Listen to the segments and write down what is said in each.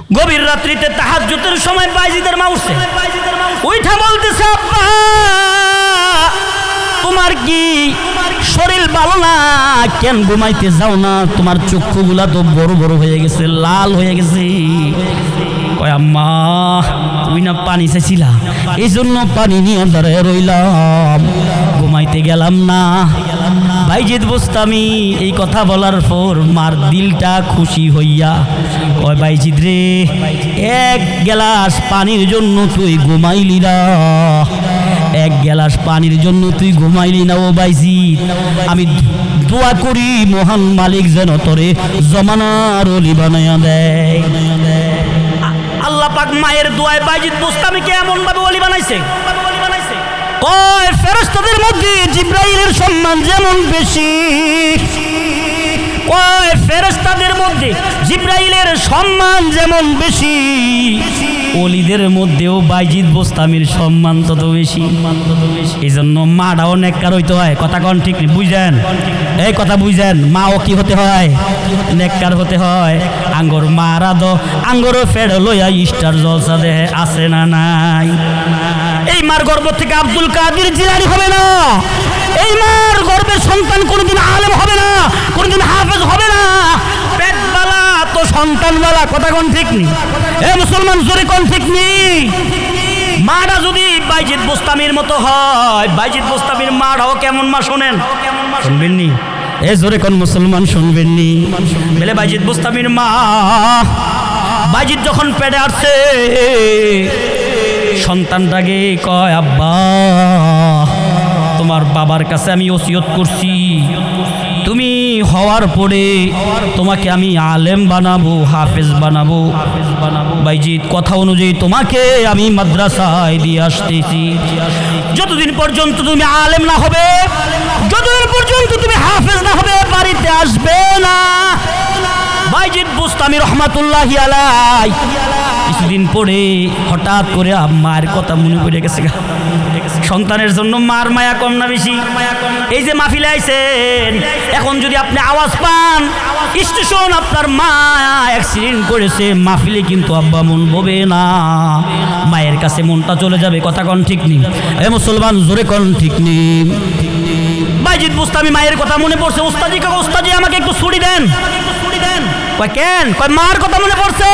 গভীর রাত্রিতে তাহাজ্জুদের সময় বাইজিদের মা উঠছে, ওইটা বলতেছে আব্বা তোমার কি শরীর ভালো না, কেন ঘুমাইতে যাও না? তোমার চক্ষুগুলা তো বড় বড় হয়ে গেছে, লাল হয়ে গেছে। কয় আম্মা তুই না পানি চাইছিলা, এই জন্য পানি নিয়ে দাঁড়ায় রইলাম, ঘুমাইতে গেলাম না। বাইজিদ বোস্তামি এই কথা বলার পর মার দিলটা খুশি হইয়া কয় বাইজিদ রে, এক গ্লাস পানির জন্য তুই ঘুমাইলি না, এক গ্লাস পানির জন্য তুই ঘুমাইলি না ও বাইজিদ। আমি দোয়া করি মহান মালিক যেন তোরে জমানার ওলি বানায়া দেয়। আল্লাহ পাক মায়ের দোয়ায় বাইজিদ বোস্তামিকে এমন ভাবে ওলি বানাইছে, কয় ফেরেশতাদের মধ্যে জিবরাইলের সম্মান যেমন বেশি, কয় ফেরেশতাদের মধ্যে জিবরাইলের সম্মান যেমন বেশি, ওলিদের মধ্যেও বাইজিদ বোস্তামির সম্মান তত বেশি। এই জন্য মাটাও নেককার হইতে হয়। কথা কন ঠিক নেই, বুঝেন? এই কথা বুঝেন, মাও কি হতে হয়? নেককার হতে হয়। আঙ্গর মারা দ আঙ্গর ফেড় লইয়া স্টার জলসা দেহে আছে না নাই? এই মার গর্ভ থেকে আব্দুল কাদের জিলানী হবে না, এই মার গর্ভের সন্তান কোনোদিন আলেম হবে না, কোনোদিন হাফেজ হবে না। পেটবালা তো সন্তানবালা। কথা কোন ঠিক নেই? এ মুসলমান জোরে কোন ঠিক নেই? মাটা যদি বাইজিদ বোস্তামির মতো হয়, বাইজিদ বোস্তামির মাটাও কেমন মা শোনেন, শুনবেন নি? এ জোরে কোন মুসলমান শুনবেন নি? বলে বাইজিদ বোস্তামির মা বাইজিদ যখন পেটে আসছে, সন্তানটাকে কয় আব্বা তোমার বাবার কাছে আমি ওসিয়ত করছি, তুমি হওয়ার পরে তোমাকে আমি আলেম বানাবো, হাফেজ বানাবো। বাইজিদ কথা অনুযায়ী তোমাকে আমি মাদ্রাসায় দিয়ে আসতেছি, যতদিন পর্যন্ত তুমি আলেম না হবে, যতদিন পর্যন্ত তুমি হাফেজ না হবে বাড়িতে আসবে না। বাইজিদ বোস্তামি রহমাতুল্লাহি আলাইহি কিছুদিন পরে হঠাৎ করে মায়ের কথা মনে পড়ে গেছে। সন্তানের জন্য মার মায়া কম না বেশি? এই যে মাহফিলে আইছেন, এখন যদি আপনি আওয়াজ পান স্টেশন আপনার মা অ্যাক্সিডেন্ট করেছে, মাহফিলে কিন্তু আব্বা মন ববে না, মায়ের কাছে মনটা চলে যাবে। কথা কন ঠিক নেই? এ মুসলমান জোরে কন ঠিক নেই? বাইজিদ বোস্তামি মায়ের কথা মনে পড়ছে, ওস্তাজি কাকা ওস্তাজি আমাকে একটু ছুটি দেন। কয় কেন? কয় মার কথা মনে পড়ছে।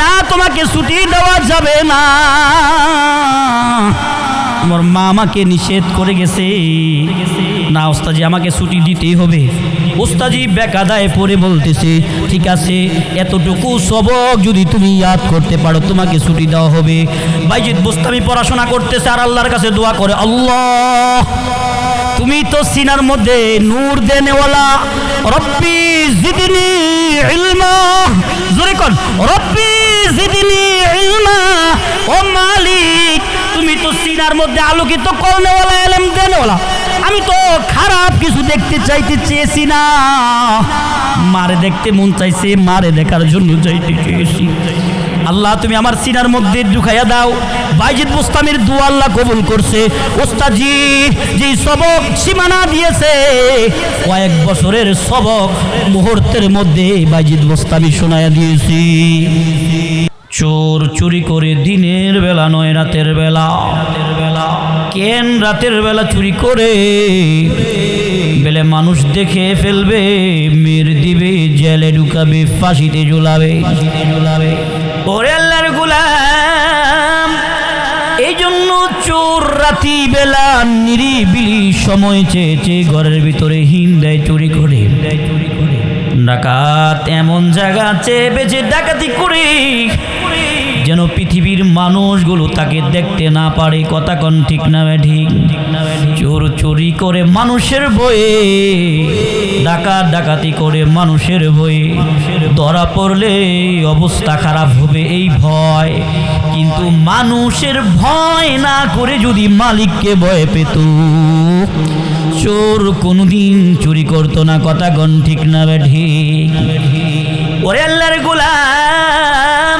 না তোমাকে ছুটি দেওয়া যাবে না, তোমার মা আমাকে নিষেধ করে গেছে। না ওস্তাজি আমাকে ছুটি দিতেই হবে। ওস্তাজি বেকায়দায় পড়ে বলতেছে ঠিক আছে, এতটুকু সবক যদি তুমি ইয়াদ করতে পারো তোমাকে ছুটি দেওয়া হবে। বাইজিদ বোস্তামি পড়াশোনা করতেছে আর আল্লাহর কাছে দোয়া করে, আল্লাহ তুমি তো সিনার মধ্যে নূর দেনেওয়ালা, রব্বি জিদনি ইলমা। জোরে কোন রব্বি জিদনি ইলমা। ও মালিক তুমি তো সিনার মধ্যে আলোকিত করনেওয়ালা, ইলম দেনেওয়ালা, আমি তো খারাপ কিছু দেখতে চেয়েছি না, মারে দেখতে মন চাইছে, মারে দেখার জন্য চাইতে চেয়েছি। আল্লাহ তুমি আমার সিনার মধ্যে ঢুকাইয়া দাও। বাইজিদ বোস্তামির দোয়া আল্লাহ কবুল করছে। ওস্তাজি যে সবক সীমানা দিয়েছে, কয়েক বছরের সবক মুহূর্তের মধ্যে বাইজিদ বোস্তামি শোনায়া দিয়েছি। চোর চুরি করে দিনের বেলা নয় রাতের বেলা। কেন রাতের বেলা চুরি করে? বেলে মানুষ দেখে ফেলবে, মেরে দিবে, জেলে ঢুকাবে, ফাঁসিতে ঝুলাবে। ওরে আল্লাহর গোলাম, এই জন্য চোর রাতি বেলা নিরিবিলি সময় চেয়ে ঘরের ভিতরে হিন্দায় চুরি করে। ডাকাত এমন জায়গা চেয়ে বেঁচে ডাকাতি করে যেন পৃথিবীর মানুষগুলো তাকে দেখতে না পারে। কথা কন ঠিক না ঠিক? চোর চুরি করে মানুষের ভয়ে, ডাকাত ডাকাতি করে মানুষের ভয়ে, ধরা পড়লে অবস্থা খারাপ হবে এই ভয়। কিন্তু মানুষের ভয় না করে যদি মালিককে ভয় পেত, চোর কোনদিন চুরি করতো না। কথা কন ঠিক না ঠিক? ওরে আল্লাহর গোলাম,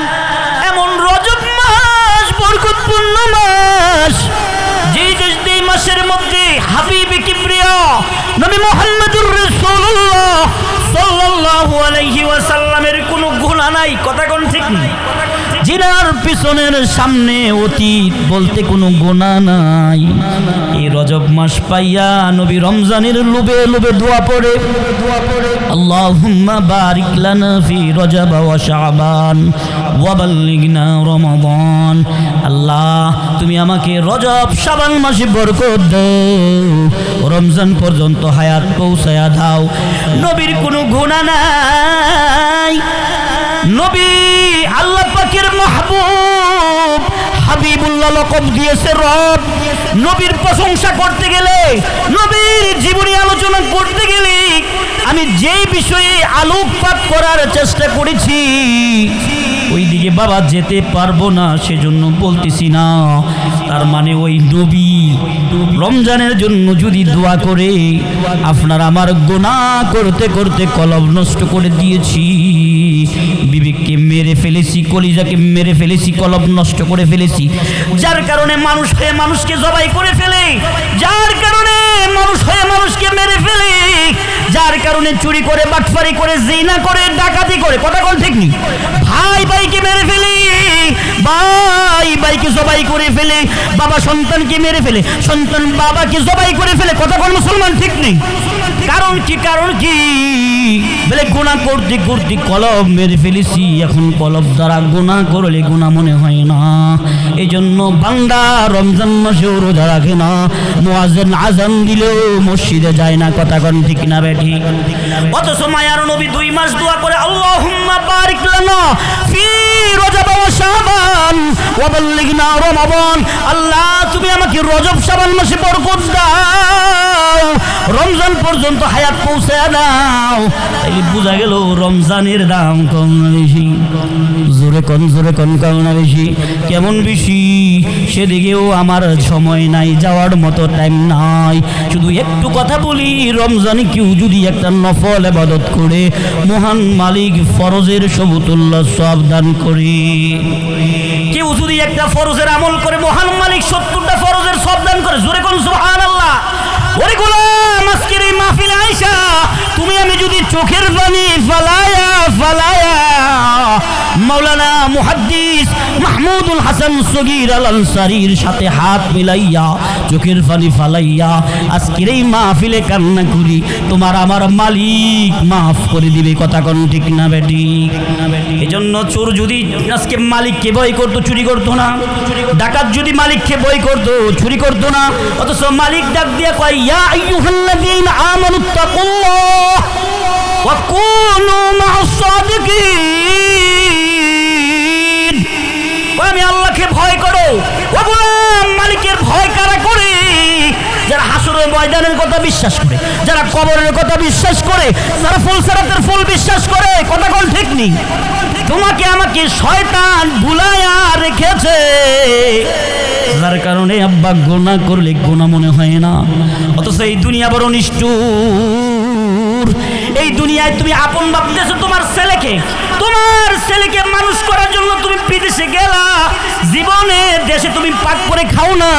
এমন রজব মাস বরকতপূর্ণ মাস, যেই মাসের মধ্যে হাবিবে কিবরিয়া নবী মুহাম্মদুর রাসূলুল্লাহ সাল্লাল্লাহু আলাইহি ওয়াসাল্লামের কোনো গুনাহ গুনাহ নাই, কথা কোন ঠিক নেই। জিনার পিছনের সামনে অতীত বলতে কোনো গুনাহ নাই। এই রজব মাস পাইয়া নবী রমজানের লোভে লোভে দোয়া পড়ে আল্লাহুম্মা বারিক লানা ফি রজব ওয়া শাবান ওয়া বাল্লিগনা রমাদান। আল্লাহ তুমি আমাকে রজব শাবান মাসে বরকত দাও, রমজান পর্যন্ত হায়াত পৌঁছায়া দাও। নবীর কোনো গুনাহ নাই। নবী আল্লাহ পাকের মাহবুব, হাবিবুল্লাহ লকব দিয়েছে রব। নবীর প্রশংসা করতে গেলে, নবীর জীবনী আলোচনা করতে গেলে আমি যেই বিষয়ে আলোকপাত করার চেষ্টা করেছি ওই দিকে বাবা যেতে পারবো না, সেজন্য বলতেছি না। তার মানে ওই নবী রমজানের জন্য যদি দোয়া করে, আপনার আমার গুনাহ করতে করতে কলব নষ্ট করে দিয়েছি, বিবেককে মেরে ফেলেছি, কলিজাকে মেরে ফেলেছি, কলব নষ্ট করে ফেলেছি, যার কারণে মানুষ হয়ে মানুষকে জবাই করে ফেলে, যার কারণে মানুষ হয়ে মানুষকে মেরে ফেলে, যার কারণে চুরি করে, বাটপারি করে, জিনা করে, ডাকাতি করে, কথা কোন ঠিক নেই, ভাই ভাইকে মেরে ফেলে, ভাই ভাইকে জবাই করে ফেলে, বাবা সন্তানকে মেরে ফেলে, সন্তান বাবাকে জবাই করে ফেলে, কথা কোন মুসলমান ঠিক নেই। কারণ কি? কারণ কি? বলে গুনাহ করতে করতে কলব মেরে ফেলেছি, এখন কলব দ্বারা গুনাহ করলে গুনাহ মনে হয় না। এই জন্য বান্দা রমজান মাসেও রোজা রাখে না, মুয়াজ্জিন আযান দিলেও মসজিদে যায় না, কথা কোন ঠিক না বেঠি? অথচ মায়ার নবী 2 মাস দোয়া করে আল্লাহুম্মা বারিক লানা ফি রজব ওয়া শাবান ওয়া বাল্লিগনা রমাদান। আল্লাহ তুমি আমাকে রজব শাবান মাসে বরকত দাও, রমজান পর্যন্ত হায়াত পৌঁছে দাও। তাইলে বোঝা গেল রমজানের দাম কম না বেশি? জোরে কোন কম না বেশি? কেমন বেশি? সেদিকেও আমার সময় নাই, যাওয়ার মতো টাইম নাই। শুধু একটু কথা বলি, রমজানে কেউ যদি একটা নফল ইবাদত করে, মহান মালিক ফরজের সমতুল্য সওয়াব দান করে। কেউ যদি একটা ফরজের আমল করে, মহান মালিক 70টা ফরজের সওয়াব দান করে। জোরে কোন সুবহানাল্লাহ। ওরে গোলাম, আজকের এই মাহফিলে আইসা তুমি আমি যদি চোখের পানি ফালায়া মাওলানা মুহাদ্দিস মাহমুদুল হাসান সগীর আল আনসারীর সাথে হাত মিলাইয়া চোখের পানি ফালাইয়া আজকের এই মাহফিলে কান্না করি, তোমার আমার মালিক মাফ করে দিবে, কথা কোন ঠিক না বেটি? এজন্য চোর যদি আজকে মালিককে ভয় করতো, চুরি করতো না। ডাকাত যদি মালিককে ভয় করতো, চুরি করতো না। অথচ মালিক ডাক দিয়া কয়, ইয়া আইয়ুহাল্লাযীনা আমানুত্তাকুল্লাহ ওয়া কুনু মা'আস সাদিকিন। আমি আল্লাহকে ভয় করো। ও গোলাম, মালিকের ভয় কারা করে? যারা হাসরের ময়দানের কথা বিশ্বাস করে, যারা কবরের কথা বিশ্বাস করে, যারা ফুলসিরাতের ফুল বিশ্বাস করে, কথা কোন ঠিক নেই? তোমাকে আমাকে শয়তান ভুলায়া রেখেছে, যার কারণে আব্বা গুনাহ করলে গুনাহ মনে হয় না। অথচ এই দুনিয়া বড় নিষ্ঠুর। এই দুনিয়ায় তুমি আপন ভাবতেছো তোমার ছেলেকে মানুষ করার জন্য তুমি বিদেশে গেলা, জীবনে দেশে তুমি পাক করে খাও না।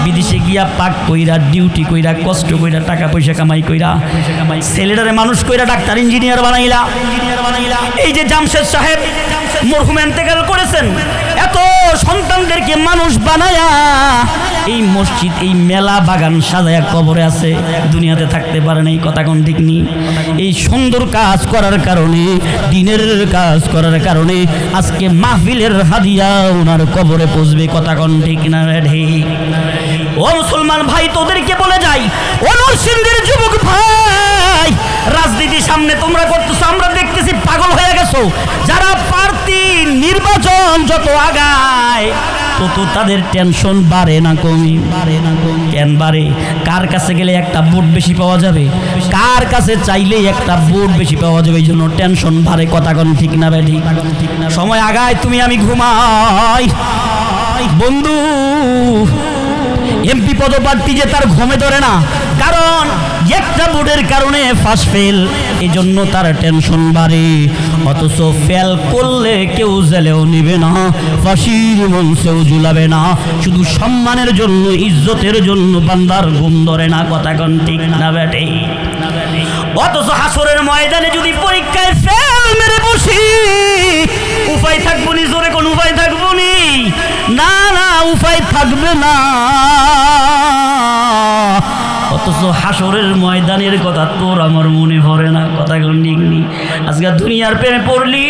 বিদেশে গিয়া পাক কইরা, ডিউটি কইরা, কষ্ট কইরা, টাকা পয়সা কামাই কইরা ছেলেটারে মানুষ কইরা ডাক্তার ইঞ্জিনিয়ার বানাইলা। এই যে জামশেদ সাহেব মরহুম ইন্তেকাল করেছেন, এত সন্তানদেরকে মানুষ বানায়া এই মসজিদ, এই মেলা বাগান সাজায়া কবরে আছে, দুনিয়াতে থাকতে পারে নাই, কথা কোন ঠিক নেই? এই সুন্দর কাজ করার কারণে, দিনের কাজ করার কারণে আজকে মাহফিলের হাদিয়া ওনার কবরে পৌঁছবে, কথা কোন ঠিক না ঠিক? ও মুসলমান ভাই, তোদেরকে বলে যাই, ও নরসিংদীর যুবক ভাই, রাজনীতি সামনে তোমরা করতেছো, আমরা দেখতেছি পাগল হয়ে গেছো। যারা প্রার্থী নির্বাচন যত আগায় তত তাদের টেনশন বাড়ে না কমে? কেন বাড়ে? কার কাছে গেলে একটা ভোট বেশি পাওয়া যাবে, কার কাছে চাইলে একটা ভোট বেশি পাওয়া যাবে, এই জন্য টেনশন বাড়ে, কথা কোন ঠিক না বেঠি? সময় আগায়, তুমি আমি ঘুমাই। বন্ধু, এমপি পদপ্রার্থী যে তার ঘুমে ধরে না, কারণ একটা বোর্ডের কারণে পাস ফেল, এজন্য তার টেনশন বাড়ে। অথচ ফেল করলে কেউ জেলেও নিবে না, ফাঁসির মঞ্চেও ঝুলাবে না, শুধু সম্মানের জন্য, ইজ্জতের জন্য বান্দার ঘুম ধরে না। কথা কোন ঠিক না বেটে? অথচ হাসরের ময়দানে যদি পরীক্ষায় ফেল মেরে বসি, উপায় থাকবো নি? জোরে কোন উপায় থাকবো নি? না না, উপায় থাকবে না। অথচ হাসরের ময়দানের কথা তোর আমার মনে পড়ে না। কথা কোন ঠিক নি? আজকে দুনিয়ার প্রেমে পড়লি,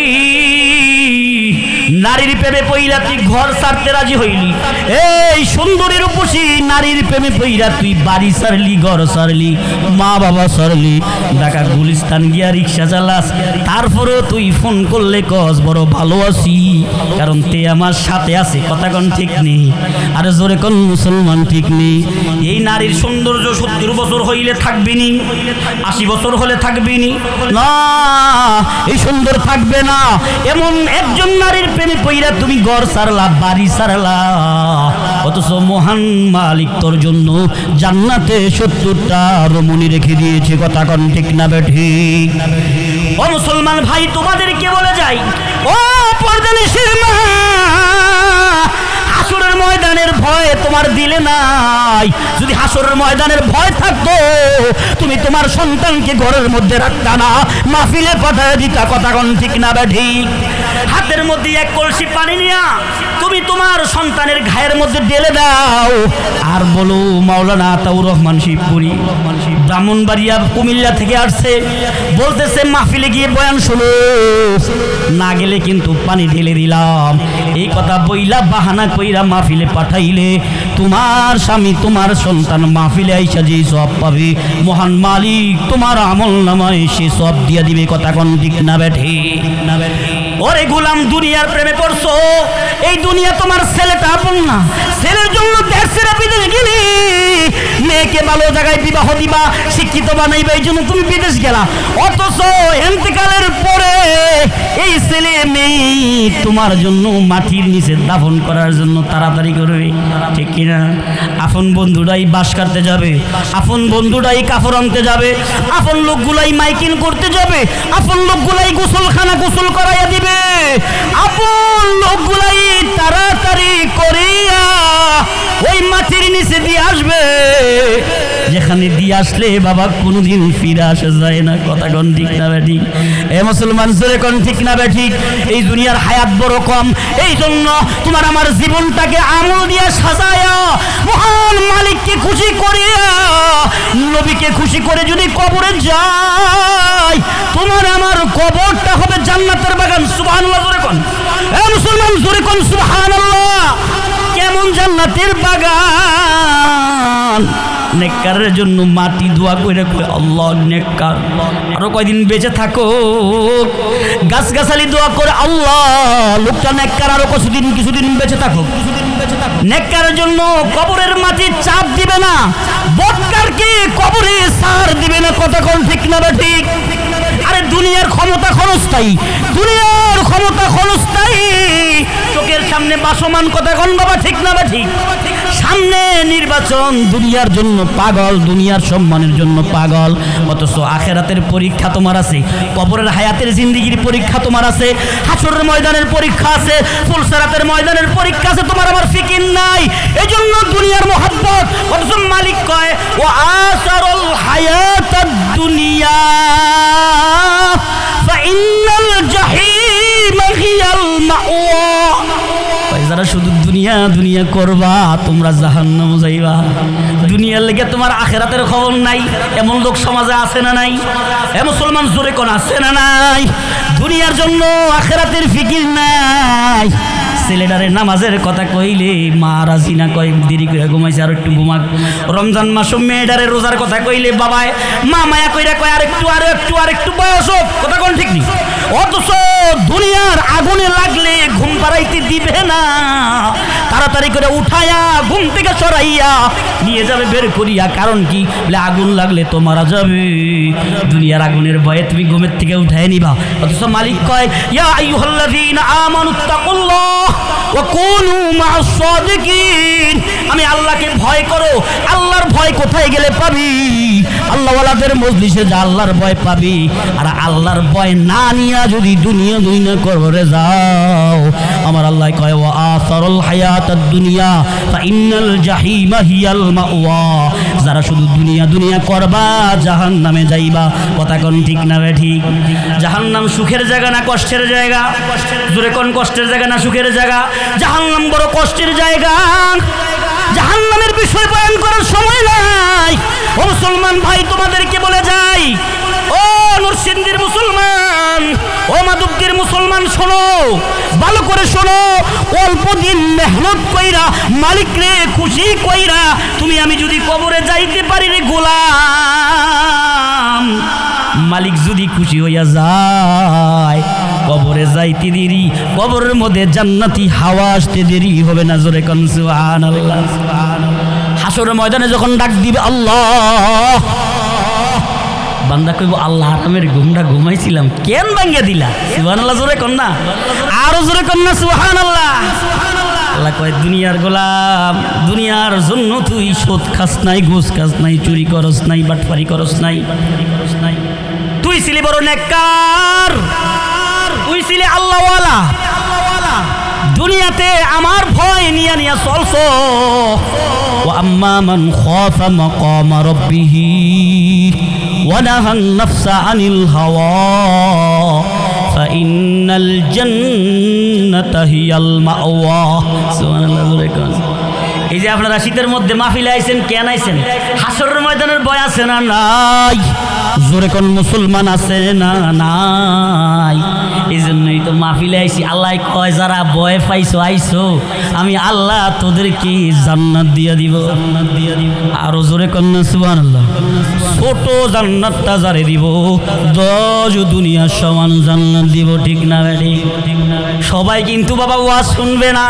নারীর প্রেমে পইরা তুই ঘর ছাড়তে রাজি হইলি, এই সুন্দরী রূপসী নারীর প্রেমে পইরা তুই বাড়ি ছাড়লি, ঘর ছাড়লি, মা বাবা ছাড়লি, ঢাকা গুলিস্তান গিয়া রিক্সা চালাস, তারপরেও তুই ফোন করলে কস বড় ভালো আছি, কারণ তে আমার সাথে আছে। কথা কোন ঠিক নেই? আরে জোরে কোন মুসলমান ঠিক নেই? এই নারীর সৌন্দর্য 70 বছর হইলে থাকবি নি, 80 বছর হলে থাকবি নি, না এই সুন্দর থাকবে না। এমন একজন নারীর প্রেমে পইরা তুমি ঘর ছাড়লা, বাড়ি ছাড়লা, অথচ মহান মালিক তোর জন্য জান্নাতে 70টা রমণী রেখে দিয়েছে। কথা কোন ঠিক না বেঠি? ও মুসলমান ভাই, তোমাদেরকে বলে যাই, ও পর্দানিশীর মা, হাসরের ময়দানের ভয় তোমার দিলে নাই। যদি হাসরের ময়দানের ভয় থাকতো, তুমি তোমার সন্তানকে ঘরের মধ্যে রাখতা না, মাহফিলে পাঠায় দিতা। কথা কোন ঠিক না বেঠি? হাতের মধ্যে এক কলসি পানি নিয়া তুমি তোমার সন্তানের ঘায়ের মধ্যে ঢেলে দাও, আর বলো মাওলানা আতাউর রহমান শিবপুরি ব্রাহ্মণবাড়িয়া কুমিল্লা থেকে আসছে, বলতেছে মাহফিলে গিয়ে বয়ান শোনো, না গেলে কিন্তু পানি ঢেলে দিলাম। এই কথা বইলা বাহানা কইরা মাহফিলে পাঠাইলে তোমার স্বামী, তোমার সন্তান মাহফিলে আইসা যে সব পাবে, মহান মালিক তোমার আমল নামায় সে সব দিয়া দিবে। কথা কোন ঠিক না বেঠি? ওরে গোলাম, দুনিয়ার প্রেমে পড়ছো, এই দুনিয়া তোমার ছেলেটা আপন না, ছেলের জন্য দেশ ছেড়ে বিদেশ গেলি, মেয়েকে ভালো জায়গায় বিবাহ দিবা, শিক্ষিত বানাইবা, এই জন্য তুমি বিদেশ গেলা। অথচ ইন্তেকালের পরে এই ছেলে মেয়ে তোমার জন্য মাটির নিচে দাফন করার জন্য তাড়াতাড়ি করবে, ঠিক কিনা? আপন বন্ধুরাই বাস কাটতে যাবে, আপন বন্ধুরাই কাপড় আনতে যাবে, আপন লোকগুলাই মাইকিং করতে যাবে, আপন লোকগুলাই গোসলখানা গোসল করাইয়া দিবে, আপন লোকগুলাই তাড়াতাড়ি করিয়া ওই মাটির নিচে দিয়ে আসবে, যেখানে দিয়ে আসলে বাবা কোনোদিন ফিরে আসা যায় না। কথা কোন ঠিক না বেঠিক? এ মুসলমান জোরে কোন ঠিক না বেঠিক? এই দুনিয়ার হায়াত বড় কম, এই জন্য তোমার আমার জীবনটাকে আমল দিয়ে সাজায়া, মহান মালিককে খুশি করিয়া, নবীকে খুশি করে যদি কবরে যাই, তোমার আমার কবরটা হবে জান্নাতের বাগান। সুবহানাল্লাহ জোরে কোন? এ মুসলমান জোরে কোন সুবহানাল্লাহ? কেমন জান্নাতের বাগান? নেককারের জন্য মাটি দোয়া করে কই আল্লাহ নেককার আরো কয়দিন বেঁচে থাকো, গাছগাছালি দোয়া করে আল্লাহ লোকটা নেককার আরো কিছুদিন বেঁচে থাকো। নেককারের জন্য কবরের মাটি চাপ দিবে না, বদকারকে কবরে সার দিবে না। কথা কোন ঠিক না ঠিক? আরে দুনিয়ার ক্ষমতা ক্ষণস্থায়ী, দুনিয়ার ক্ষমতা ক্ষণস্থায়ী, চোখের সামনে বাসমান। কথা কোন বাবা ঠিক না ঠিক? সামনে নির্বাচন, দুনিয়ার জন্য পাগল, দুনিয়ার সম্মানের জন্য পাগল, অথচ আখেরাতের পরীক্ষা তোমার আছে, কবরের হায়াতের জিন্দেগির পরীক্ষা তোমার আছে, হাসরের ময়দানের পরীক্ষা আছে, ফুলসিরাতের ময়দানের পরীক্ষা আছে, তোমার আমার ফিকির নাই। এই জন্য দুনিয়ার মোহাব্বত, অথচ মালিক কয় ও আসারুল হায়াতাদ দুনিয়া ফাইনাল জাহিম হিয়াল মাওয়া। যারা শুধু দুনিয়া দুনিয়া করবা তোমরা জাহান্নামে যাইবা, দুনিয়ার লেগে তোমার আখেরাতের খবর নাই, এমন লোক সমাজে আছে না নাই? এ মুসলমান জোরে কোন আছে না নাই? দুনিয়ার জন্য আখেরাতের ফিকির নাই। ছেলেটারে নামাজের কথা কইলে মা রাজি না, কয় দেরি করে ঘুমাইছে আর একটু ঘুমাক। রমজান মাস মেয়েটারে রোজার কথা কইলে বাবায় মা মায়া কইরা কয় আর একটু বয়স হোক। কথা কোন ঠিক নেই? অথচ দুনিয়ার আগুনে লাগলে ঘুম পাড়াইতে দিবে না, তাড়াতাড়ি করে উঠায়া ঘুম থেকে সরাইয়া নিয়ে যাবে বের করিয়া। কারণ কি? বলে আগুন লাগলে তো মারা যাবে, দুনিয়ার আগুনের ভয়ে তুমি ঘুমের থেকে উঠায় নিবা। অথচ মালিক কয় ইয়া আইয়ুহাল্লাযীনা আমানুত্তাকুল্লাহ ওয়া কুনু মা'আস সাদিকিন। আমি আল্লাহকে ভয় করো। আল্লাহর ভয় কোথায় গেলে পাবি? আল্লাহওয়ালাদের মজলিসে যা আল্লাহর ভয় পাবি, আর আল্লাহর ভয় না নিয়া যদি দুনিয়া দুনিয়া করে যাও, আমার আল্লাহ কয় ওয়া আসারুল হায়াতাদ দুনিয়া ফা ইন্নাল জাহিমা হিয়াল মাওয়া। যারা শুধু দুনিয়া দুনিয়া করবা জাহান্নামে যাইবা। কথা কোন ঠিক না বে ঠিক? জাহান্নাম সুখের জায়গা না কষ্টের জায়গা? জোরে কোন কষ্টের জায়গা না সুখের জায়গা? জাহান্নাম বড় কষ্টের জায়গা। জাহান্নামের বিষয় বয়ান করার সময় নাই। ও মুসলমান ভাই, তোমাদেরকে বলে যাই, ও নরসিংদীর মুসলমান, ও মাধবদীর মুসলমান, শোনো, ভালো করে শোনো। অল্প দিন মেহনত কইরা মালিক রে খুশি কইরা তুমি আমি যদি কবরে যাইতে পারি রে গোলাম, মালিক যদি খুশি হইয়া যায়, কবরে যাইতে দেরি, কবরের মধ্যে জান্নাতি হাওয়া আসতে দেরি হবে না। জোরে কোন সুবহানাল্লাহ। হাসরের ময়দানে যখন ডাক দিবে আল্লাহ, বান্দা কইব আল্লাহ আরামের ঘুমটা ঘুমাইছিলাম, কেন ভাঙ্গিয়া দিলা? সুবহানাল্লাহ জোরে কোন না, আরো জোরে কোন না সুবহানাল্লাহ। আল্লাহ কয় দুনিয়ার গোলাম, দুনিয়ার জন্য তুই সুদ খাস নাই, ঘুষ খাস নাই, চুরি করস নাই, বাটপারি করস নাই, তুই ছিলি বড় নেককার, তুই ছিলি আল্লাহওয়ালা, দুনিয়াতে আমার ভয় নিয়া নিয়া চলছো। ওয়া আম্মা মান খাফা মাকামা রাব্বিহি ওয়া নাহান নাফসা আনিল হাওয়া ফাইন্নাল জান্নাতা হিয়াল মাওয়া। সুবহানাল্লাহ। এই যে আপনারা শীতের মধ্যে মাহফিলে আইছেন, কেন আইছেন? হাসরের ময়দানের ভয় আছে না নাই? জোরে কোন মুসলমান আছে না নাই? এই জন্যই তো মাহফিলে আইছি। আল্লাহ কয় যারা ভয় পাইছো আইছো, আমি আল্লাহ তোদেরকে জান্নাত দিয়া দিব, জান্নাত দিয়া দিব। আরো জোরে কোন না সুবহানাল্লাহ। ছোট জান্নাতটা যারে দিব, 10 দুনিয়ার সমান জান্নাত দিব। ঠিক না বেটি? সবাই কিন্তু বাবা ওয়াজ শুনবে না,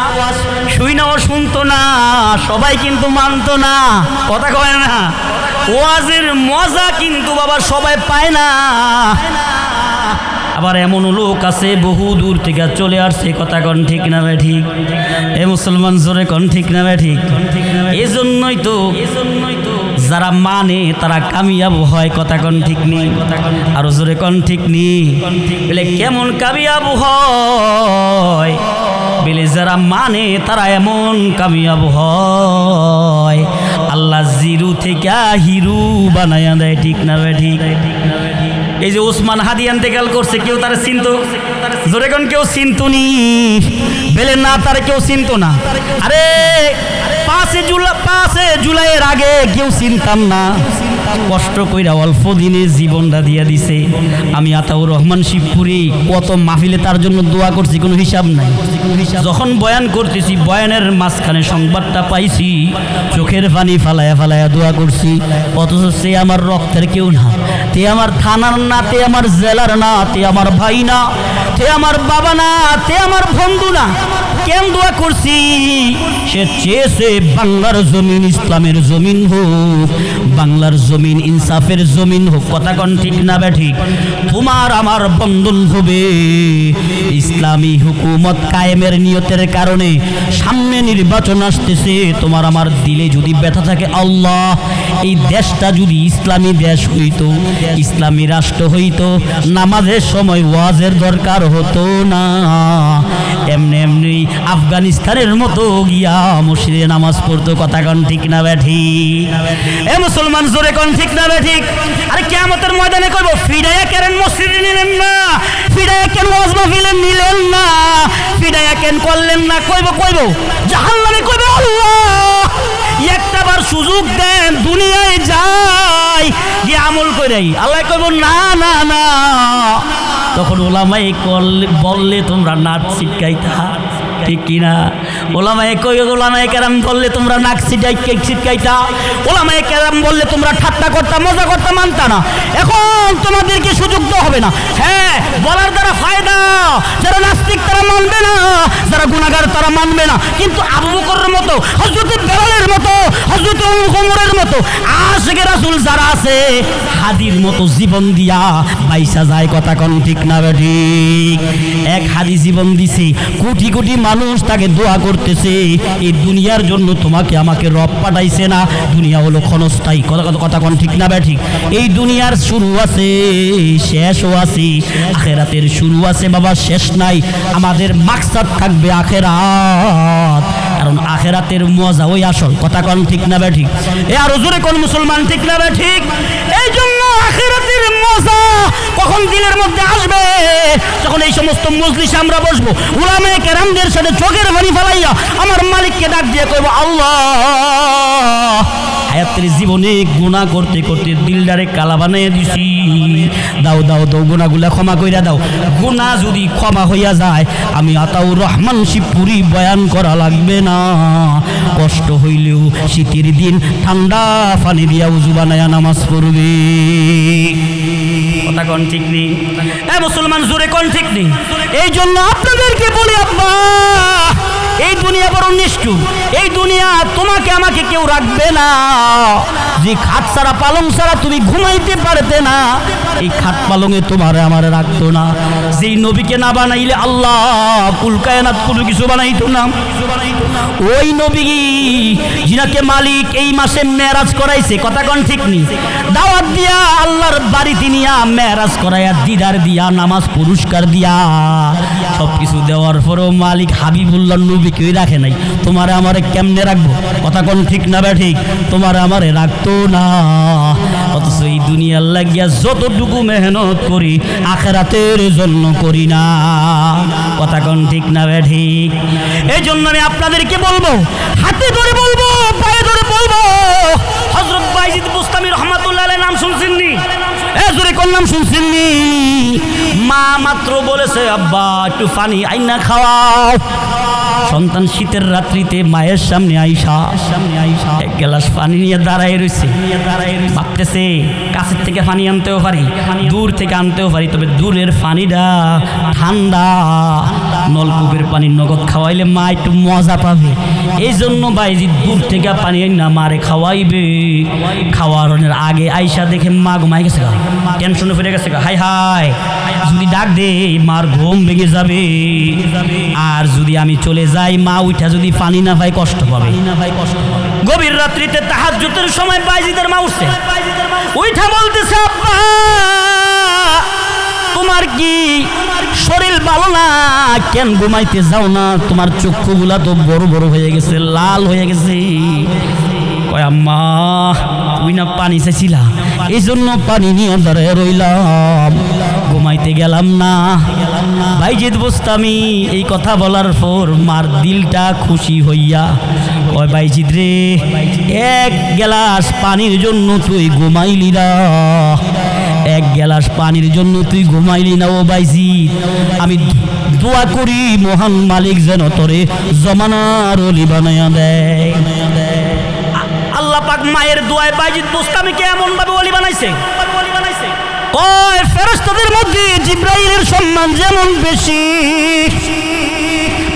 শুইনাও শুনতো না, সবাই কিন্তু মানতো না। কথা কয় না, ওয়াজের মজা কিন্তু বাবা সবাই পায় না। আবার এমন লোক আছে বহু দূর থেকে চলে আসছে। কথা কন ঠিক না বে ঠিক? এ মুসলমান জোরে কন ঠিক না বে ঠিক? এই জন্যই তো যারা মানে তারা কামিয়াব হয়। কথা কন ঠিক নেই? আরো জোরে কন ঠিক নেই? বলে কেমন কামিয়াব হয়? বলে যারা মানে তারা এমন কামিয়াব হয়, আল্লাহ জিরু থেকে হিরু বানায়া দেয়। ঠিক না বে ঠিক? এই যে ওসমান হাদি ইন্তেকাল করছে, কেউ তারা চিনতো? জোরে কোন কেউ চিনতুনি? বেলে না, তারা কেউ চিনতো না। আরে 5 জুলাইয়ের আগে কেউ চিনতাম না। কষ্ট কইরা অল্প দিনে জীবনটা দিয়া দিছে। আমি আতাউর রহমান শিবপুরি কত মাহফিলে তার জন্য দোয়া করছি, কোনো হিসাব নাই। যখন বয়ান করতেছি, বয়ানের মাঝখানে সংবাদটা পাইছি, চোখের পানি ফালায়া ফালায়া দোয়া করছি। অথচ সে আমার রক্তের কেউ না, তে আমার থানার না, তে আমার জেলার না, তে আমার ভাই না, তে আমার বাবা না, তে আমার বন্ধু না। কেন দোয়া করছি? সে চেয়েছে বাংলার জমিন ইসলামের জমিন হোক, বাংলার জমিন ইনসাফের জমিন হোক। কথা কন ঠিক না বে ঠিক? তোমার আমার বন্ধন হবে ইসলামী হুকুমত কায়েমের নিয়তের কারণে। সামনে নির্বাচন আসতেছে, তোমার আমার দিলে যদি ব্যথা থাকে, আল্লাহ এই দেশটা যদি ইসলামী দেশ হইতো, ইসলামী রাষ্ট্র হইতো, নামাজের সময় ওয়াজের দরকার হতো না, এমনি এমনি আফগানিস্তানের মতো গিয়া মসজিদে নামাজ পড়তো। কথা কন ঠিক না বে ঠিক? এ মুসলমান জোরে কন ঠিক না বে ঠিক? আরে কিয়ামতের ময়দানে কইব ফিডায়া কেন মসজিদে নিলেন না, ফিডায়া কেন ওয়াজ মাহফিলে নিলেন না, ফিডায়া কেন করলেন না? কইব জাহান্নামে কইবে আল্লাহ একটাবার সুযোগ দেন, দুনিয়ায় যাই গিয়ে আমল কইরাই। আল্লাহ কইব না না না। তখন ওলামায়ে বললে তোমরা নাচ শিখাইতা, ঠিক কিনা? ওলামায়ে কেরাম বললে তোমরা নাক ছিটকাইতা, ওলামায়ে কেরাম বললে তোমরা ঠাট্টা করতা, মজা করতা, মানতা না। এখন তোমাদেরকে সুযোগ দেওয়া হবে না। হ্যাঁ, বলার দ্বারা ফায়দা, যারা নাস্তিক তারা মানবে না, যারা গুনাহগার তারা মানবে না, কিন্তু আবু বকরের মতো, হযরত বেলালের মতো, হযরত ওমরের মতো আশিকে রাসূল যারা আছে হাদির মতো জীবন দিয়া বাইসা যায়। কথা কোন ঠিক না ঠিক? এক হাদি জীবন দিছে, কোটি কোটি মানুষ তাকে দোয়া করতেছে। এই দুনিয়ার জন্য তোমাকে আমাকে রব পাঠাইছে না, দুনিয়া হলো ক্ষণস্থায়ী। কথা কোন ঠিক না ঠিক? এই দুনিয়ার শুরু আছে, শেষও আছে, আখেরাতের শুরু আছে বাবা, শেষ নাই। আমাদের মাকসাদ থাকবে আখেরাত, কারণ আখেরাতের মজা ওই আসল। কথা কোন ঠিক না ঠিক? এ আর জোরে কোন মুসলমান ঠিক না ঠিক? এই জন্য আখেরাতের মজা কখন দিলের মধ্যে আসবে? যখন এই সমস্ত মজলিসে আমরা বসবো, উলামায়ে কেরামদের সাথে চোখের পানি ফেলাইয়া আমার মালিককে ডাক দিয়ে কইব, আল্লাহ হায়াতের জীবনে গুনাহ করতে করতে দিলদারে কালা বানাইয়া দিছি, দাও দাও দাও গুনাহগুলা ক্ষমা কইরা দাও। গুনাহ যদি ক্ষমা হইয়া যায়, আমি আতাউর রহমান শিবপুরি বয়ান করা লাগবে না। কষ্ট হইলেও শীতের দিন ঠান্ডা পানি দিয়া উজু বানায়া নামাজ পড়বে। কথা কোন ঠিক নেই? এ মুসলমান জোরে কোন ঠিক নেই? এই জন্য আপনাদেরকে বলি, আব্বা এই দুনিয়া বড় নিষ্ঠুর, এই দুনিয়া তোমাকে আমাকে কেউ রাখবে না। যে খাট ছাড়া পালং ছাড়া তুমি ঘুমাইতে পারতে না, এই খাট পালঙে তোমারে আমারে রাখতো না। যেই নবীকে না বানাইলে আল্লাহ কুল কায়নাত কোনো কিছু বানাইতো না। ওই নবী যিনাকে মালিক এই মাসে মেরাজ করাইছে, কথা কোন ঠিক নেই? দাওয়াত দিয়া আল্লাহর বাড়িতে নিয়া মেরাজ করাইয়া দিদার দিয়া নামাজ পুরস্কার দিয়া সবকিছু দেওয়ার পরেও মালিক হাবিবুল্লাহ নবীকেই রাখে নাই। তোমারে আমারে কেমনে রাখবো? কথা কোন ঠিক না ঠিক? তোমারে আমারে রাখতো না। অথচ এই দুনিয়ার লাগিয়া যতটুকু মেহনত করি আখেরাতের জন্য করি না। কথা কোন ঠিক না ঠিক? এই জন্য আমি আপনাদেরকে বলবো, হাতে ধরে বলবো, পায়ে ধরে বলবো, হযরত বাইজিদ বুস্তামি রহমাতুল্লাহ আলাইহি নাম শুনছেননি? এ জোরে কোন নাম শুনছেননি? মা মাত্র বলেছে, আব্বা একটু পানি আইনা খাওয়াও। সন্তান শীতের রাত্রিতে মায়ের সামনে আইসা এক গ্লাস পানি নিয়ে দাঁড়ায় রয়েছে, ভাবতেছে কাছের থেকে পানি আনতেও পারি, দূর থেকে আনতেও পারি, তবে দূরের পানিটা ঠান্ডা, নলকূপের পানি নগদ খাওয়াইলে মা একটু মজা পাবে। এই জন্য বাইজি দূর থেকে পানি না মারে খাওয়াইবে। খাওয়ানোর আগে আইসা দেখে মা ঘুমাই গেছে, টেনশনে ফিরে গেছে। হাই হাই, যদি ডাক দে মার ঘুম ভেঙে যাবে, আর যদি আমি চলে যাই মা উঠা যদি পানি না পাই কষ্ট পাবে। গভীর রাত্রিতে তাহাজ্জুদের সময় বাইজিদের মা উঠছে, উঠা বলতেছে, আব্বা তোমার কি শরীর ভালো না? কেন ঘুমাইতে যাও না? তোমার চক্ষুগুলা তো বড় বড় হয়ে গেছে, লাল হয়ে গেছে। কয় আম্মা তুমি না পানি চাইছিলা, এই জন্য পানি নিয়ে দাঁড়ায় রইলাম, ঘুমাইতে গেলাম না। বাইজিদ বুস্তামি এই কথা বলার পর মার দিলটা খুশি হইয়া কয়, বাইজিদ রে, এক গ্লাস পানির জন্য তুই ঘুমাইলি না, এক গ্লাস পানির জন্য তুই ঘুমাইলি না। ও বাইজিদ, আমি দোয়া করি মহান মালিক যেন তোরে জমানার ওলি বানায়া দেয়। আল্লাহ পাক মায়ের দোয়ায় বাইজিদ বুস্তামিকে এমন ভাবে ওলি বানাইছে, কয় ফেরেশতাদের মধ্যে জিবরাইলের সম্মান যেমন বেশি,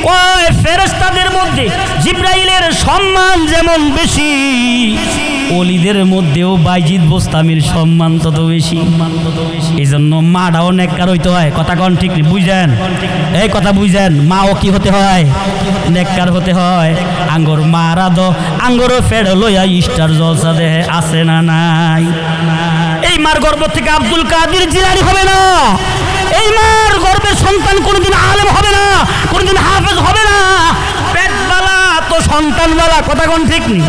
কয় ফেরেশতাদের মধ্যে জিবরাইলের সম্মান যেমন বেশি, ওলিদের মধ্যেও বাইজিদ বুস্তামির সম্মান তত বেশি। এই জন্য মাটাও নেককার হইতে হয়। কথা কন ঠিক নেই? বুঝেন এই কথা? বুঝেন? মাও কি হতে হয়? নেককার হতে হয়। আঙ্গর মারা দ আঙ্গর ফেড় লইয়া স্টার জলসা দেহে আছে না নাই? এই মার গর্ভ থেকে আব্দুল কাদের জিলানী হবে না। এই মার গর্ভের সন্তান কোনোদিন আলেম হবে না, কোনোদিন হাফেজ হবে না। পেটবালা তো সন্তানবালা। কথা কোন ঠিক নেই?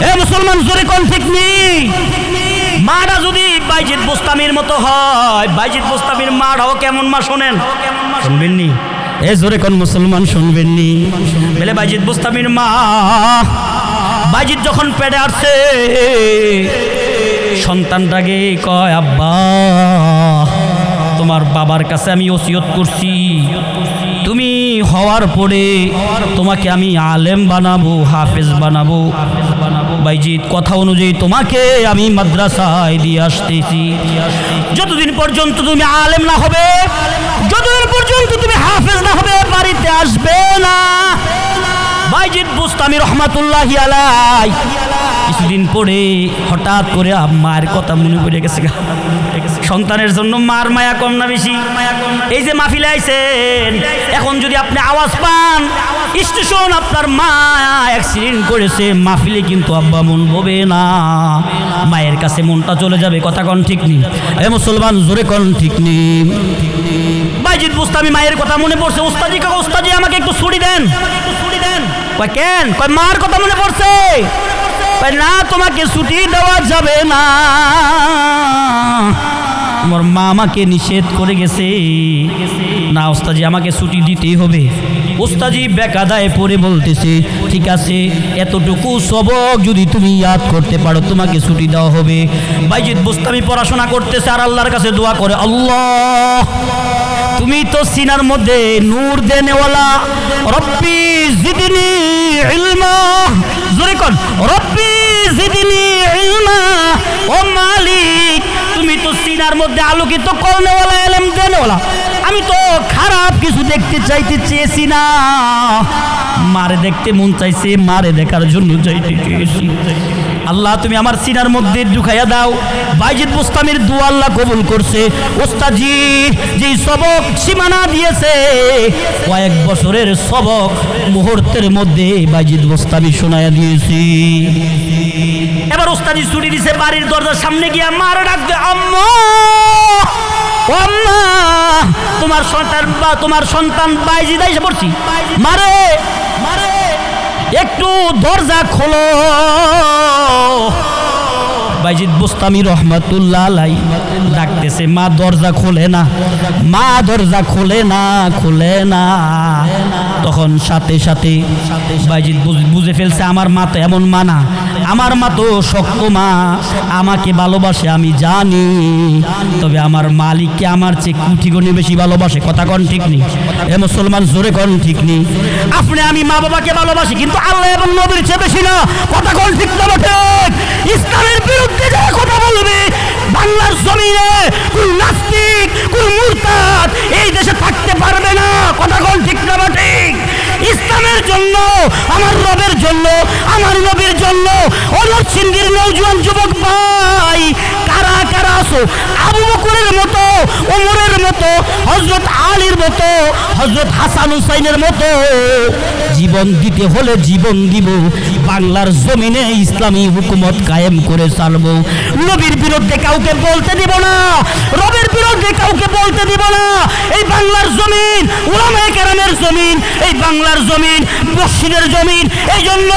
এ মুসলমান জোরে কোন ঠিক নেই? মাটা যদি বাইজিদ বুস্তামির মতো হয়, বাইজিদ বুস্তামির মাটাও কেমন মা শোনেন, শুনবেন নি? এ জোরে কোন মুসলমান শুনবেন নি? বলে বাইজিদ বুস্তামির মা, বাইজিদ যখন পেটে আসছে সন্তানটাকে কয়, আব্বা তোমার বাবার কাছে আমি ওসিয়ত করছি, তুমি হওয়ার পরে তোমাকে আমি আলেম বানাবো, হাফেজ বানাবো। বাইজিদ কথা অনুযায়ী তোমাকে আমি মাদ্রাসায় দিয়ে আসতেছি। যতদিন পর্যন্ত তুমি আলেম না হবে, যতদিন পর্যন্ত তুমি হাফেজ না হবে, বাড়িতে আসবে না। বাইজিদ বুস্তামি রহমাতুল্লাহি আলাইহি কিছুদিন পরে হঠাৎ করে মায়ের কথা মনে পড়ে গেছে। সন্তানের জন্য মার মায়া কম না বেশি? এই যে মাহফিলে আইছেন, এখন যদি আপনি আওয়াজ পান স্টেশন আপনার মা অ্যাক্সিডেন্ট করেছে, মাহফিলে কিন্তু আব্বা মন হবে না, মায়ের কাছে মনটা চলে যাবে। কথা কন ঠিক নেই? এ মুসলমান জোরে কন ঠিক নেই? বাইজিদ বুস্তামি মায়ের কথা মনে পড়ছে। ওস্তাজি কাকা, ওস্তাজি আমাকে একটু ছুটি দেন। কয় কেন? কয় মার কথা মনে পড়ছে। না, তোমাকে ছুটি দেওয়া যাবে না, আমার মা আমাকে নিষেধ করে গেছে। না ওস্তাজি, আমাকে ছুটি দিতেই হবে। ওস্তাজি বেকায়দায় পড়ে বলতেছে, ঠিক আছে, এতটুকু সবক যদি তুমি ইয়াদ করতে পারো তোমাকে ছুটি দেওয়া হবে। বাইজিদ বুস্তামি পড়াশোনা করতেছে আর আল্লাহর কাছে দোয়া করে, আল্লাহ তুমি তো সিনার মধ্যে নূর দেনেওয়ালা, রব্বি জিদনি ইলমা। জোরে কোন, রব্বি জিদনি ইলমা। ও মালিক, তুমি তো সিনার মধ্যে আলোকিত করনেওয়ালা, ইলম দেনেওয়ালা। আমি তো খারাপ কিছু দেখতে চাইতে চেয়েছি না, মারে দেখতে মন চাইছে, মারে দেখার জন্য চাইতে চেয়েছি। আল্লাহ তুমি আমার সিনার মধ্যে ঢুকাইয়া দাও। বাইজিদ বুস্তামির দোয়া আল্লাহ কবুল করছে। ওস্তাজি যেই সবক সীমানা দিয়েছে, কয়েক বছরের সবক মুহূর্তের মধ্যে বাইজিদ বুস্তামি শোনায়া দিয়েছি। এবার ওস্তাজি ছুটি দিছে, বাড়ির দরজার সামনে গিয়া মার ডাক দে, আম্মা ও আম্মা, তোমার সন্তান বাইজিদ এসে পড়ছি, মারে মারে একটু দরজা খোলো। বাইজিদ বুস্তামি রহমাতুল্লাহ আলাইহি ডাকতেছে, মা দরজা খোলে না, মা দরজা খোলে না, খোলে না। তখন সাথে সাথে বাইজিদ বুঝে ফেলছে, আমার মা তো এমন মা না, আমার মা তো শক্ত মা, আমাকে ভালোবাসে আমি জানি, তবে আমার মালিককে আমার চেয়ে কোটি গুণে বেশি ভালোবাসে। কথা কন ঠিক নেই? এ মুসলমান জোরে কন ঠিক নেই? আপনি আমি মা বাবাকে ভালোবাসি, কিন্তু আল্লাহ এবং নবীর চেয়ে বেশি না। কথা কন ঠিক না? ইসলামের বিরুদ্ধে যে কথা বলবে, বাংলার জমিনে কোন নাস্তিক কোন মুরতাদ এই দেশে থাকতে পারবে না। কথা কন ঠিক না? ঠিক ইসলামের জন্য, আমার রবের জন্য, আমার নবীর জন্য নরসিংদীর নওজোয়ান যুবক ভাই কারা কারা আছো আবু বকরের মতো, ওমরের মতো, হযরত আলীর মতো, হযরত হাসান হুসাইনের মতো জীবন দিতে হলে জীবন দিব, বাংলার জমিনে ইসলামী হুকুমত কায়েম করে চালবো। নবীর বিরুদ্ধে কাউকে বলতে দিব না, রবের বিরুদ্ধে কাউকে বলতে দিব না। এই বাংলার জমিন উলামায়ে কেরামের জমিন, এই বাংলার জমিন মসজিদের জমিন। এই জন্য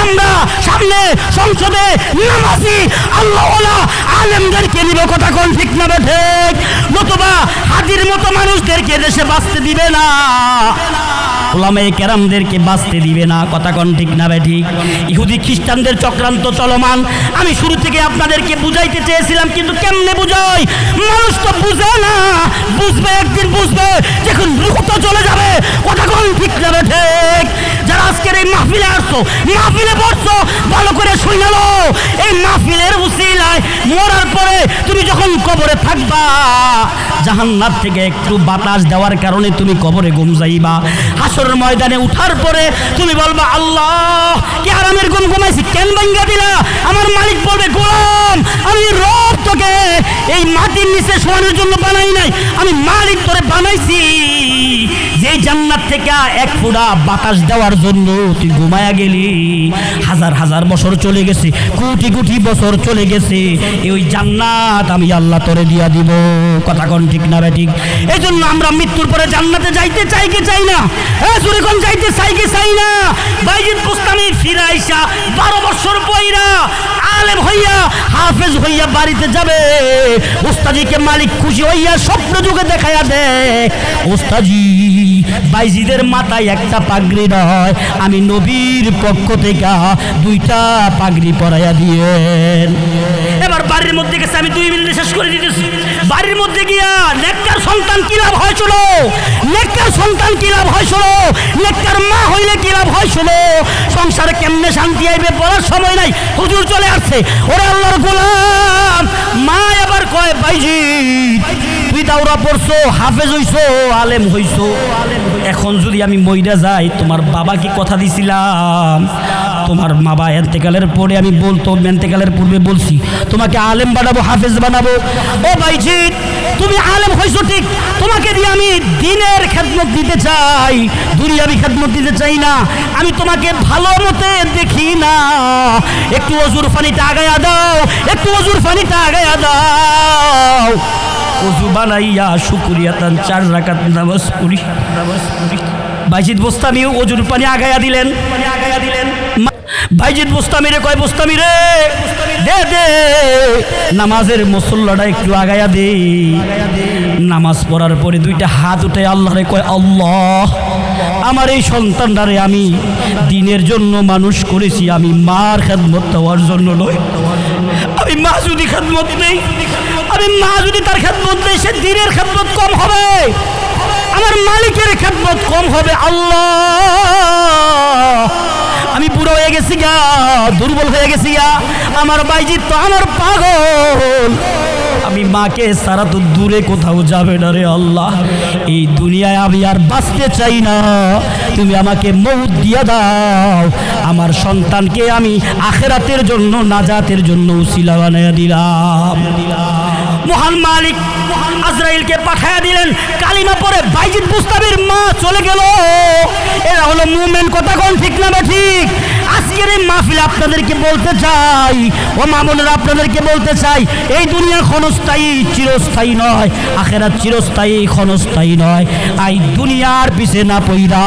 আমরা সামনে সংসদে নামাজি আল্লাহওয়ালা আলেমদেরকে নিব। কথা কোন ঠিক না ঠিক? নতুবা হাজির মতো মানুষদেরকে দেশে বাঁচতে দিবে না, উলামায়ে কেরামদেরকে বাঁচতে দিবে না। কথা কোন ঠিক না ঠিক? ইহুদি খ্রিস্টানদের চক্রান্ত চলমান। আমি শুরু থেকে আপনাদেরকে বুঝাইতে চেয়েছিলাম, কিন্তু কেমনে বুঝাই? মানুষ তো বুঝে না, বুঝবে একদিন, বুঝবে যখন রূহ তো চলে যাবে। কথা কোন ঠিক না ঠিক? যারা আজকের এই মাহফিলে আসছো, মাহফিলে পড়ছো, ভালো করে শুনে নাও, এই মাহফিলের উসিলায় মরার পরে তুমি যখন কবরে থাকবা, জাহান্নাম থেকে একটু বাতাস দেওয়ার কারণে তুমি কবরে ঘুম যাইবা। হাসরের ময়দানে উঠার পরে তুমি বলবা, আল্লাহ কি আরামের ঘুম ঘুমাইছি, কেন ভাঙ্গা দিলা? আমার মালিক বলবে, গোলাম আমি রব তোকে এই মাটির নিচে শোয়ানোর জন্য বানাই নাই, আমি মালিক তোরে বানাইছি যে জান্নাত থেকে এক ফোঁটা বাতাস দেওয়ার জন্য তুই ঘুমায়া গেলি। হাজার হাজার বছর চলে গেছে, কোটি কোটি বছর চলে গেছে, এই জান্নাত আমি আল্লাহ তোরে দিয়া দিব। কথা কোন ঠিক না ঠিক? এই জন্য আমরা মৃত্যুর পরে জান্নাতে যাইতে চাই কি চাই না? জোরে কোন যাইতে চাই কি চাই না? বাইজিদ বুস্তামি ফিরে আইসা 12 বছর পয়রা আলেম হইয়া হাফেজ হইয়া বাড়িতে যাবে। ওস্তাজিকে মালিক খুশি হইয়া স্বপ্ন যুগে দেখাইয়া দেয়, ওস্তাজি বাইজিদের মাথায় একটা পাগড়ি নয়, আমি নবীর পক্ষ থেকে 2টা পাগড়ি পরাইয়া দিয়েন। এবার বাড়ির মধ্যে গেছে, আমি 2 মিনিটে শেষ করে দিতেছি। বাড়ির মধ্যে গিয়া নেককার সন্তান কি লাভ হয় শোনো, নেককার সন্তান কি লাভ হয় শোনো, নেককার মা হইলে কি লাভ হয় শোনো। সংসারে কেমনে শান্তি আইবে বলার সময় নাই, হুজুর চলে আসছে। ওরে আল্লাহর গোলাম, মা আবার কয়, বাইজিদ তুই তুমি দাওরা পড়ছো, হাফেজ হইছো, আলেম হইছো, এখন যদি আমি মইরা যাই, তোমার বাবাকে কথা দিছিলাম, তোমার বাবা এন্তেকালের পরে আমি বলতো, এন্তেকালের পূর্বে বলছি তোমাকে আলেম বানাবো, হাফেজ বানাবো। ও ভাইজিৎ, তুমি আলেম হইছো ঠিক, তোমাকে দিয়ে আমি দ্বীনের খেদমত দিতে চাই, দুনিয়াবি খেদমত দিতে চাই না। আমি তোমাকে ভালো মতে দেখি না, একটু ওজুর পানিটা আগায়া দাও, একটু ওজুর পানিটা আগায়া দাও। ওজু বানাইয়া শুকরিয়াতান 4 রাকাত নামাজ পড়ি। বাইজিদ বোস্তামি ওজুর পানি আগায়া দিলেন। বাইজিদ বোস্তামি রে কয়, বোস্তামি রে দে দে নামাজের মুসল্লাটা একটু আগায়া দে। নামাজ পড়ার পরে 2টা হাত উঠে আল্লাহরে কয়, আল্লাহ, আমার এই সন্তানটারে আমি দ্বীনের জন্য মানুষ করেছি, আমি মার খেদমত দেওয়ার জন্য নয়। আমি মা যদি খেদমত নেই, আমি মা যদি তার খেদমত নেই, সে দ্বীনের খেদমত কম হবে, আমার মালিকের খেদমত কম হবে। আল্লাহ, আমি বুড়ো হয়ে গেছি গা, দুর্বল হয়ে গেছি গা, আমার বাইজিৎ তো আমার পাগল, আমি মাকে সারা তো দূরে কোথাও যাবে না রে আল্লাহ। এই দুনিয়ায় আমি আর বাঁচতে চাই না, তুমি আমাকে মউত দিয়া দাও, আমার সন্তানকে আমি আখিরাতের জন্য, নাজাতের জন্য উসিলা বানাইয়া দিলাম। মহান মালিক আজরাইলকে পাঠায়া দিলেন, কালিমা পড়ে বাইজিৎ বুস্তামির মা চলে গেল। এরা হলো মুমিন, কথা কোন ঠিক না বা ঠিক? আজকের এই মাহফিল আপনাদেরকে বলতে চাই, ও মামুনেরা আপনাদেরকে বলতে চাই, এই দুনিয়া ক্ষণস্থায়ী, চিরস্থায়ী নয়, আখেরাত চিরস্থায়ী, ক্ষণস্থায়ী নয়। এই দুনিয়ার পিছে না পইরা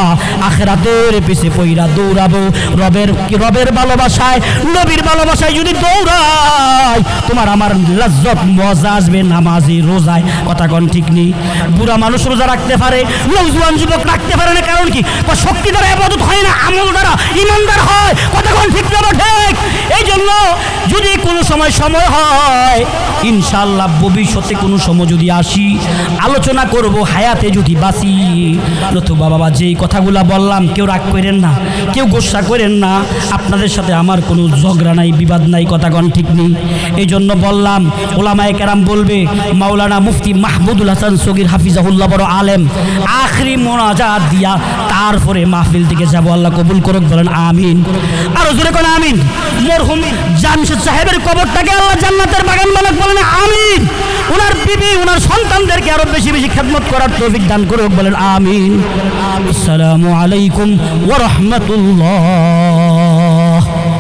আখেরাতের পিছে পইরা দৌড়াবো। রবের ভালোবাসায়, নবীর ভালোবাসায় যদি দৌড়াই, তোমার আমার লজ্জত মজা আসবে নামাজি রোজায়, কথা কোন ঠিক নেই? বুড়া মানুষ রোজা রাখতে পারে, নওজোয়ান যুবক রাখতে পারে না, কারণ কি? শক্তি দ্বারা ইবাদত হয় না, আমল দ্বারা ইমানদার হয়, কথা কোন ঠিক না ঠিক? এই জন্য যদি কোনো সময় হয়, ইনশাআল্লাহ ভবিষ্যতে কোনো সময় যদি আসি, আলোচনা করব, হায়াতে যদি বাঁচি। নতুবা বাবা যেই কথাগুলা বললাম, কেউ রাগ করেন না, কেউ গোসা করেন না, আপনাদের সাথে আমার কোনো ঝগড়া নাই, বিবাদ নাই, কথা কোন ঠিক নেই। এই জন্য বললাম, ওলামায়ে কেরাম বলবে, মাওলানা মুফতি মাহমুদুল হাসান সগীর হাফিজাহুল্লাহ বড় আলেম, আখরি মোনাজাত দিয়া তারপরে মাহফিল থেকে যাব। আল্লাহ কবুল করুক, বলেন আমিন। আর জোরে কোন আমিন। মরহুম জামশেদ সাহেবের কবরটাকে আল্লাহ জান্নাতের বাগান বানাক, বলেন আমিন। ওনার বিবি, ওনার সন্তানদেরকে আরো বেশি বেশি খেদমত করার তৌফিক দান করুক, বলেন আমিন। আসসালামু আলাইকুম ওয়া রাহমাতুল্লাহ।